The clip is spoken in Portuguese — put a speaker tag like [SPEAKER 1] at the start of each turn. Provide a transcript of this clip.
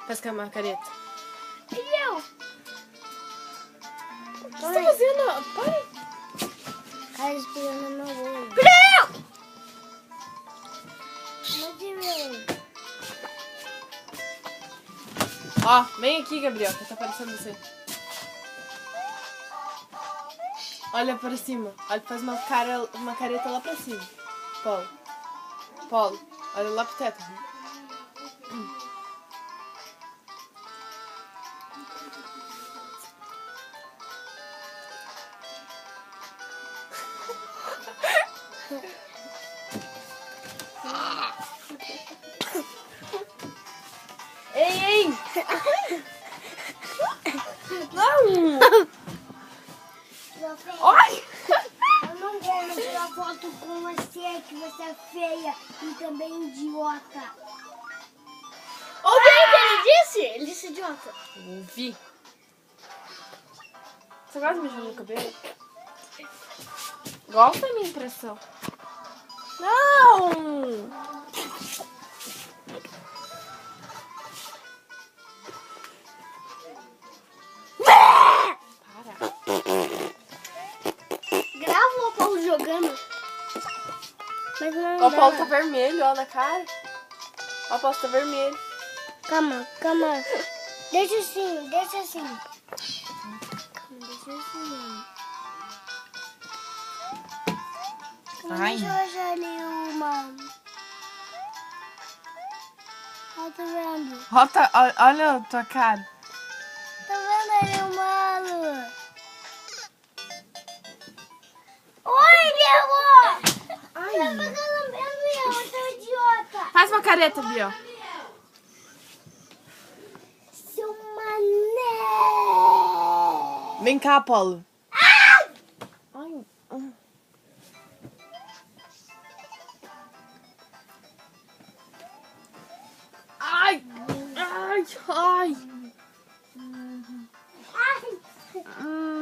[SPEAKER 1] Faz com a careta.
[SPEAKER 2] E eu?
[SPEAKER 1] O que você tá fazendo? Para.
[SPEAKER 2] Cara, espirrando no meu olho.
[SPEAKER 1] Não!
[SPEAKER 2] Onde veio?
[SPEAKER 1] Ó, vem aqui, Gabriel, que tá aparecendo você. Olha pra cima. Olha, faz uma careta lá pra cima. Paulo. Paulo, olha lá pro teto. Ei! Não! Ai!
[SPEAKER 2] Eu não quero tirar foto com você, que você é feia e também idiota. Ouviu o que ele disse? Ele disse idiota.
[SPEAKER 1] Ouvi. Você gosta de mexer no cabelo? Gosta da minha impressão? Não! Para.
[SPEAKER 2] Grava o Paulo jogando. Mas não
[SPEAKER 1] Ó, o
[SPEAKER 2] dá.
[SPEAKER 1] Paulo tá vermelho, ó, na cara. Ó, o Paulo tá vermelho.
[SPEAKER 2] Calma, calma. Deixa assim, deixa assim. Calma, deixa assim.
[SPEAKER 1] Ai.
[SPEAKER 2] Deixa eu achar ali uma... Ó, tá vendo?
[SPEAKER 1] Olha a tua cara.
[SPEAKER 2] Tá vendo ali o malo? Oi, Diego!
[SPEAKER 1] Ai.
[SPEAKER 2] Tá fazendo eu, seu idiota!
[SPEAKER 1] Faz uma careta, Biel.
[SPEAKER 2] Seu mané!
[SPEAKER 1] Vem cá, Paulo. Ai. Ai. Ai. Ai.
[SPEAKER 2] Ai!